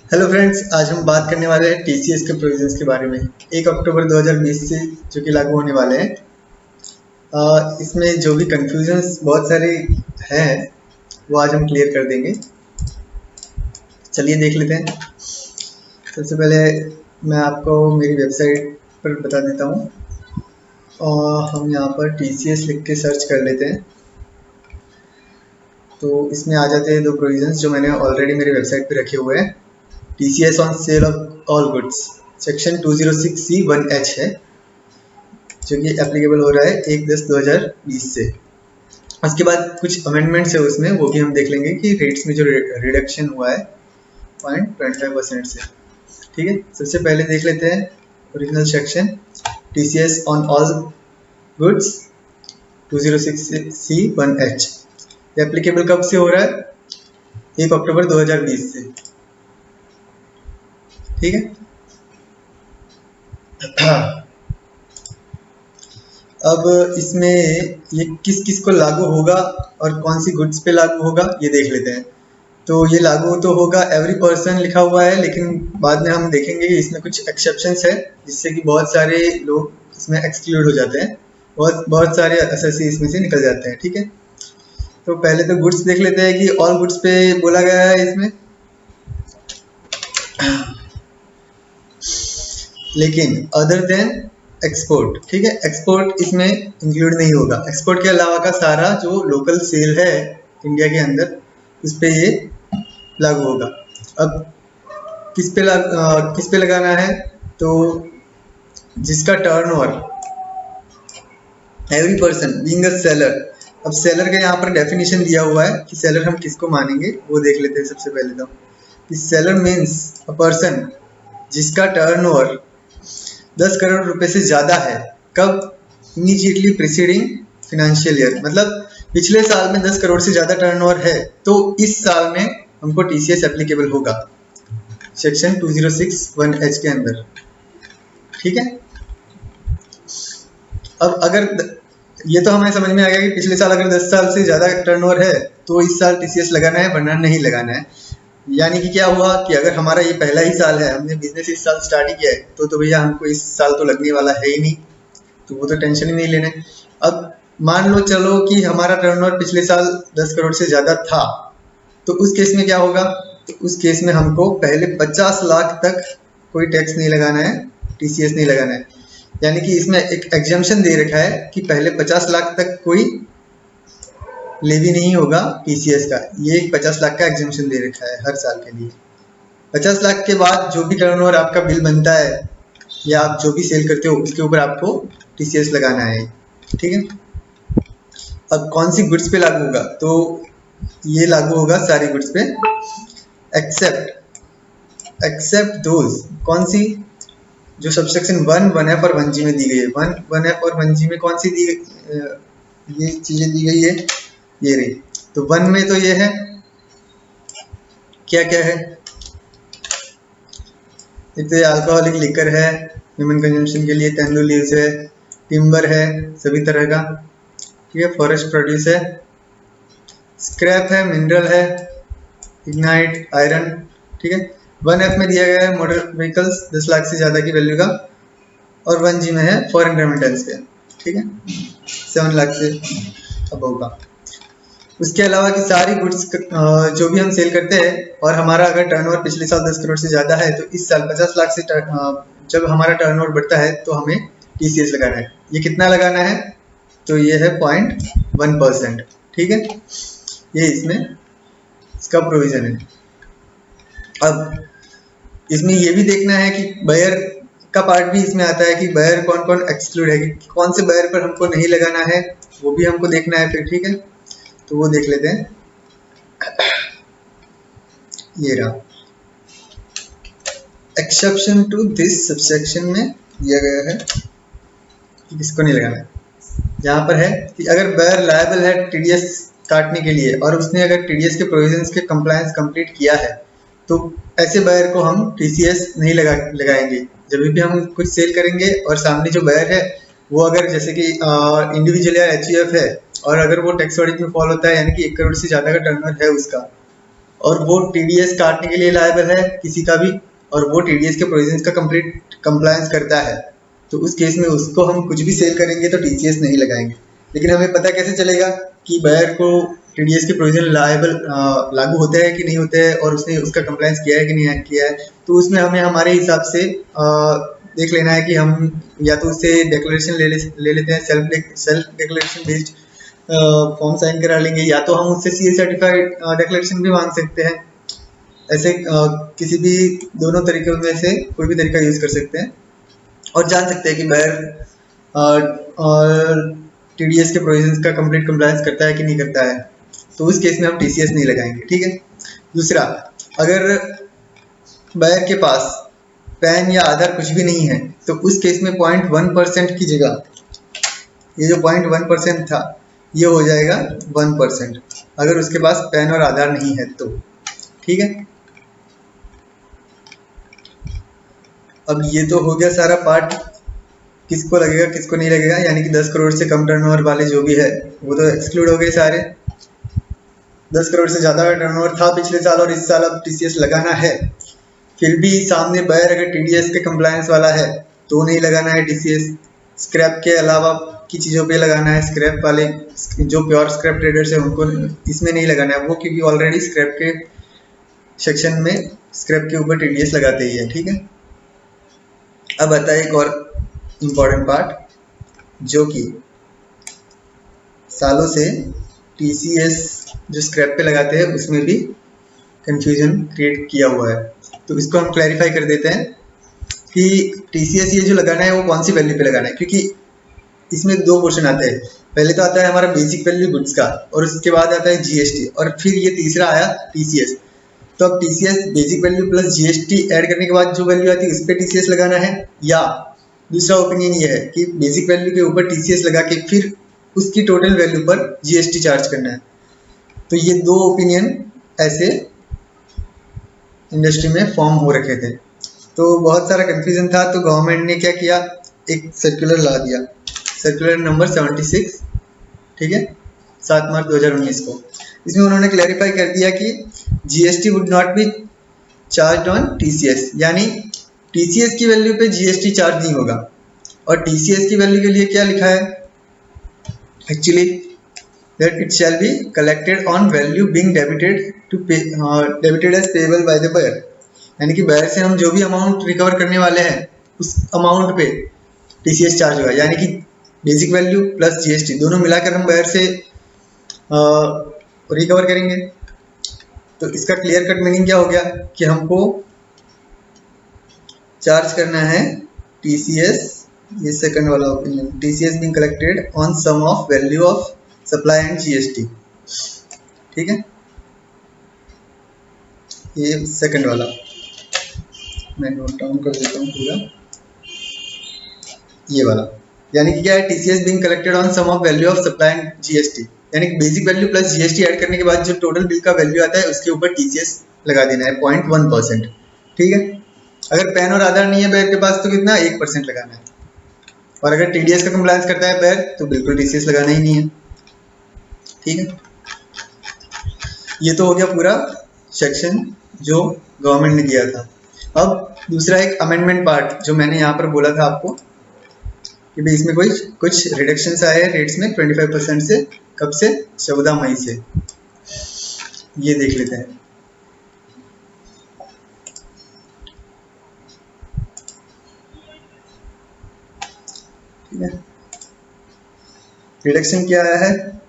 Hello friends, आज हम बात करने वाले हैं टीसीएस के प्रोविजंस के बारे में। 1 अक्टूबर 2020 से जो कि लागू होने वाले हैं। इसमें जो भी कंफ्यूजन्स बहुत सारे हैं वो आज हम क्लियर कर देंगे। चलिए देख लेते हैं। सबसे पहले मैं आपको मेरी वेबसाइट पर बता देता हूँ। हम यहाँ पर टीसीएस लिख के सर्च कर लेते हैं तो इसमें आ जाते हैं दो प्रोविजंस जो मैंने ऑलरेडी मेरी वेबसाइट पे रखे हुए हैं। TCS on sale of all goods section 206C1H है जो कि एप्लीकेबल हो रहा है 1/10/2020 से। उसके बाद कुछ अमेंडमेंट्स है उसमें, वो भी हम देख लेंगे कि रेट्स में जो रिडक्शन हुआ है 0.25% से। ठीक है, सबसे पहले देख लेते हैं original section TCS on all goods 206C1H। ये एप्लीकेबल कब से हो रहा है? 1 अक्टूबर 2020 से। ठीक है। अब इसमें ये किस किस को लागू होगा और कौन सी गुड्स पे लागू होगा ये देख लेते हैं। तो ये लागू तो होगा एवरी पर्सन लिखा हुआ है, लेकिन बाद में हम देखेंगे कि इसमें कुछ एक्सेप्शंस है जिससे कि बहुत सारे लोग इसमें एक्सक्लूड हो जाते हैं, बहुत सारे एसएससी इसमें से निकल जाते हैं। ठीक है, तो पहले तो गुड्स देख लेते हैं कि ऑल गुड्स पे बोला गया है इसमें, लेकिन अदर देन एक्सपोर्ट। ठीक है, एक्सपोर्ट इसमें इंक्लूड नहीं होगा। एक्सपोर्ट के अलावा का सारा जो लोकल सेल है इंडिया के अंदर उस पे ये लागू होगा। अब किस पे लगाना है? तो जिसका turnover every person being a seller. अब सेलर का यहाँ पर डेफिनेशन दिया हुआ है कि सेलर हम किसको मानेंगे वो देख लेते हैं। सबसे पहले तो सेलर मीन्स अ पर्सन जिसका टर्नओवर 10 करोड़ रुपए से ज़्यादा है। कब? इमीडिएटली प्रीसीडिंग फाइनेंशियल ईयर, मतलब पिछले साल में 10 करोड़ से ज़्यादा टर्नओवर है तो इस साल में हमको टीसीएस एप्लीकेबल होगा सेक्शन 206(1)H के अंदर। ठीक है, अब अगर ये तो हमें समझ में आ गया कि पिछले साल अगर 10 साल से ज़्यादा टर्नओवर है तो इस साल टीसीएस लगाना है, वरना नहीं लगाना है। यानी कि क्या हुआ कि अगर हमारा ये पहला ही साल है, हमने बिजनेस इस साल स्टार्ट ही किया है, तो भैया हमको इस साल तो लगने वाला है ही नहीं, तो वो तो टेंशन ही नहीं लेने। अब मान लो चलो कि हमारा टर्नओवर पिछले साल 10 करोड़ से ज़्यादा था, तो उस केस में क्या होगा? तो उस केस में हमको पहले 50 लाख तक कोई टैक्स नहीं लगाना है, टीसीएस नहीं लगाना है। यानी कि इसमें एक एग्जम्पशन दे रखा है कि पहले 50 लाख तक कोई लेवी नहीं होगा टीसीएस का। ये एक 50 लाख का एग्जम्पशन दे रखा है हर साल के लिए। 50 लाख के बाद जो भी टर्नओवर आपका बिल बनता है या आप जो भी सेल करते हो उसके ऊपर आपको टीसीएस लगाना है। ठीक है, अब कौन सी गुड्स पे लागू होगा? तो ये लागू होगा सारी गुड्स पे एक्सेप्ट दोज। कौन सी? जो सबसेक्शन 1, 1F और 1G में दी गई है। 1F और 1G में कौन सी ये चीजें दी गई है? ये रही। तो 1 में तो ये है, क्या क्या है? एक तो अल्कोहलिक लिकर है ह्यूमन कंजम्पशन के लिए, तेंदुल लीव्स है, टिम्बर है सभी तरह का। ठीक है, फॉरेस्ट प्रोड्यूस है, स्क्रैप है, मिनरल है, इग्नाइट, आयरन। ठीक है, 1F में दिया गया है मोटर व्हीकल्स 10 लाख से ज़्यादा की वैल्यू का, और 1G में है फॉरेन रेमिटेंस के। ठीक है, 7 लाख से अबव का। उसके अलावा की सारी गुड्स जो भी हम सेल करते हैं और हमारा अगर टर्नओवर पिछले साल 10 करोड़ से ज़्यादा है तो इस साल 50 लाख से जब हमारा टर्नओवर बढ़ता है तो हमें टीसीएस लगाना है। ये कितना लगाना है? तो ये है 0.1%। ठीक है, ये इसमें इसका प्रोविजन है। अब इसमें ये भी देखना है कि बायर का पार्ट भी इसमें आता है कि बायर कौन कौन एक्सक्लूड है, कि कौन से बायर पर हमको नहीं लगाना है, वो भी हमको देखना है फिर। ठीक है, तो वो देख लेते हैं। ये रहा एक्सेप्शन टू दिस सबसेक्शन में दिया गया है कि किसको नहीं लगाना है। यहाँ पर है कि अगर बायर लायबल है टीडीएस काटने के लिए और उसने अगर टीडीएस के प्रोविजंस के कंप्लायंस कंप्लीट किया है तो ऐसे बायर को हम टीसीएस नहीं लगाएंगे। जब भी हम कुछ सेल करेंगे और सामने जो बायर है वो अगर जैसे कि इंडिविजुअल या एचयूएफ है और अगर वो टैक्स ऑडिट में फॉल होता है, यानी कि 1 करोड़ से ज़्यादा का टर्नओवर है उसका, और वो टीडीएस काटने के लिए लायबल है किसी का भी, और वो टीडीएस के प्रोविजंस का कंप्लीट कंप्लायंस करता है, तो उस केस में उसको हम कुछ भी सेल करेंगे तो टीसीएस नहीं लगाएंगे। लेकिन हमें पता कैसे चलेगा कि बायर को टीडीएस के प्रोविजन लायबल लागू होते हैं कि नहीं होते हैं, और उसने उसका कंप्लायंस किया है कि नहीं किया है। तो उसमें हमें हमारे हिसाब से देख लेना है कि हम या तो उससे डिक्लेरेशन ले लेते हैं, self declaration based form sign करा लेंगे, या तो हम उससे सीए सर्टिफाइड डिक्लेरेशन भी मांग सकते हैं। ऐसे किसी भी दोनों तरीकों में से कोई भी तरीका यूज कर सकते हैं और जान सकते हैं कि बायर टीडीएस के प्रोविजंस का कंप्लीट कंप्लायंस करता है कि नहीं करता है। तो उस केस में हम टीसीएस नहीं लगाएंगे, ठीक है। दूसरा, अगर बायर के पास पैन या आधार कुछ भी नहीं है तो उस केस में 0.1% की जगह ये जो 0.1% था ये हो जाएगा 1%, अगर उसके पास पैन और आधार नहीं है तो, ठीक है। अब ये तो हो गया सारा पार्ट, किसको लगेगा किसको नहीं लगेगा, यानी कि 10 करोड़ से कम टर्नओवर वाले जो भी है वो तो एक्सक्लूड हो गए सारे। 10 करोड़ से ज़्यादा टर्नओवर था पिछले साल और इस साल अब टीसीएस लगाना है, फिर भी सामने बायर अगर टीडीएस के कंप्लायंस वाला है तो नहीं लगाना है टीसीएस। स्क्रैप के अलावा की चीज़ों पे लगाना है, स्क्रैप वाले जो प्योर स्क्रैप ट्रेडर्स है उनको इसमें नहीं लगाना है वो, क्योंकि ऑलरेडी स्क्रैप के सेक्शन में स्क्रैप के ऊपर टीडीएस लगाते ही है, ठीक है। अब आता है एक और इम्पॉर्टेंट पार्ट जो कि सालों से टीसीएस जो स्क्रैप पे लगाते हैं उसमें भी कंफ्यूजन क्रिएट किया हुआ है, तो इसको हम क्लैरिफाई कर देते हैं कि टीसीएस ये जो लगाना है वो कौन सी वैल्यू पे लगाना है, क्योंकि इसमें दो क्वेश्चन आते हैं। पहले तो आता है हमारा बेसिक वैल्यू गुड्स का, और उसके बाद आता है जीएसटी, और फिर ये तीसरा आया टीसीएस। तो अब TCS basic value plus GST add करने के बाद जो वैल्यू आती है उस पर टीसीएस लगाना है, या दूसरा ओपिनियन ये है कि बेसिक वैल्यू के ऊपर टीसीएस लगा के फिर उसकी टोटल वैल्यू पर जीएसटी चार्ज करना है। तो ये दो ओपिनियन ऐसे इंडस्ट्री में फॉर्म हो रखे थे, तो बहुत सारा कंफ्यूजन था। तो गवर्नमेंट ने क्या किया, एक सर्कुलर ला दिया, सर्कुलर नंबर 76, ठीक है, 7 मार्च 2019 को। इसमें उन्होंने क्लैरिफाई कर दिया कि GST would not be charge on TCS, यानी टीसीएस की वैल्यू पे जीएसटी चार्ज नहीं होगा। और टीसीएस की वैल्यू के लिए क्या लिखा है actually, that it shall be collected on value being debited as payable by the buyer, यानी कि बायर से हम जो भी अमाउंट रिकवर करने वाले हैं उस अमाउंट पे टीसीएस चार्ज होगा, यानी कि बेसिक वैल्यू प्लस जीएसटी दोनों मिलाकर हम बायर से रिकवर करेंगे। तो इसका क्लियर कट मीनिंग क्या हो गया कि हमको चार्ज करना है टीसीएस, ये सेकंड वाला opinion, TCS being collected on sum of value of supply and GST, ठीक है, ये सेकंड वाला मैं नोट डाउन कर देता हूँ पूरा, ये वाला, यानी कि क्या है, TCS being collected on sum of value of supply and GST, यानी कि basic value plus GST add करने के बाद जो टोटल बिल का वैल्यू आता है उसके ऊपर टीसीएस लगा देना है 0.1%, ठीक है। अगर पैन और आधार नहीं है बायर के पास तो कितना 1% लगाना है, और अगर टीडीएस का कंप्लायंस करता है बायर तो बिल्कुल टीसीएस लगाना ही नहीं है, ठीक है। ये तो हो गया पूरा सेक्शन जो गवर्नमेंट ने दिया था। अब दूसरा एक अमेंडमेंट पार्ट जो मैंने यहाँ पर बोला था आपको कि भाई इसमें कुछ रिडक्शंस आए हैं रेट्स में 25% से, कब से, 14 मई से। ये देख लेते हैं। ठीक है, रिडक्शन क्या आया है,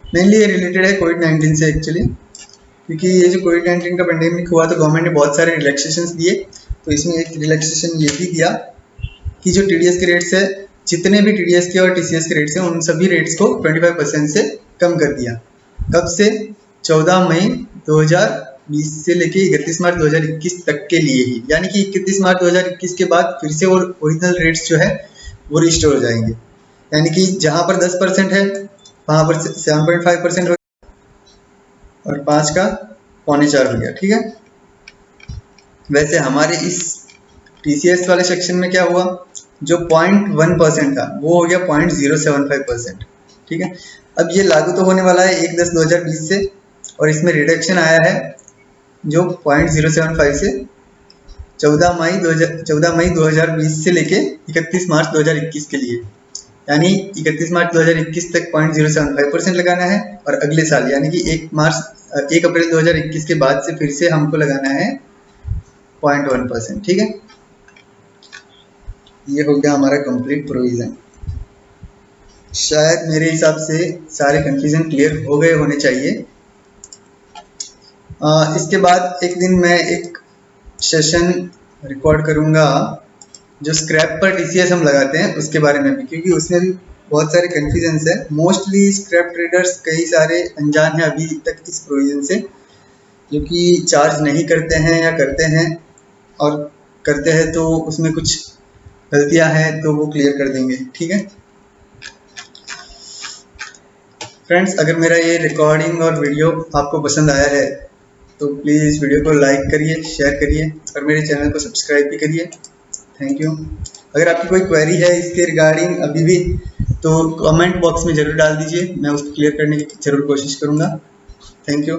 मेनली ये रिलेटेड है कोविड-19 से एक्चुअली, क्योंकि ये जो कोविड-19 का पेंडेमिक हुआ तो गवर्नमेंट ने बहुत सारे रिलैक्सेशंस दिए। तो इसमें एक रिलैक्सेशन ये भी दिया कि जो टीडीएस के रेट्स है, जितने भी टीडीएस के और टीसीएस के रेट्स हैं उन सभी रेट्स को 25% से कम कर दिया। कब से, 14 मई 2020 से लेके 31 मार्च 2021 तक के लिए ही, यानी कि 31 मार्च 2021 के बाद फिर से वो ओरिजिनल रेट्स जो है वो रिस्टोर हो जाएंगे, यानी कि जहाँ पर 10% है वहाँ पर 7.5% हो गया और 5 का 4.25 हो गया, ठीक है। वैसे हमारे इस टीसीएस वाले सेक्शन में क्या हुआ, जो 0.1% था वो हो गया 0.075%, ठीक है। अब ये लागू तो होने वाला है 1/10/2020 से, और इसमें रिडक्शन आया है जो 0.075 से 14 मई 2020 से लेके 31 मार्च 2021 के लिए, यानी 31 मार्च 2021 तक 0.075% लगाना है, और अगले साल यानी कि 1 अप्रैल 2021 के बाद से फिर से हमको लगाना है 0.1%। ठीक है, ये हो गया हमारा कंप्लीट प्रोविजन। शायद मेरे हिसाब से सारे कंफ्यूजन क्लियर हो गए होने चाहिए। इसके बाद एक दिन मैं एक सेशन रिकॉर्ड करूंगा जो स्क्रैप पर टीसीएस हम लगाते हैं उसके बारे में भी, क्योंकि उसमें भी बहुत सारे कन्फ्यूजन्स है। मोस्टली स्क्रैप ट्रेडर्स कई सारे अनजान हैं अभी तक इस प्रोविजन से, जो कि चार्ज नहीं करते हैं या करते हैं, और करते हैं तो उसमें कुछ गलतियां हैं तो वो क्लियर कर देंगे। ठीक है फ्रेंड्स, अगर मेरा ये रिकॉर्डिंग और वीडियो आपको पसंद आया है तो प्लीज़ वीडियो को लाइक करिए, शेयर करिए, और मेरे चैनल को सब्सक्राइब भी करिए। Thank you. अगर आपकी कोई क्वेरी है इसके रिगार्डिंग अभी भी, तो कमेंट बॉक्स में ज़रूर डाल दीजिए, मैं उसको क्लियर करने की ज़रूर कोशिश करूँगा। Thank you.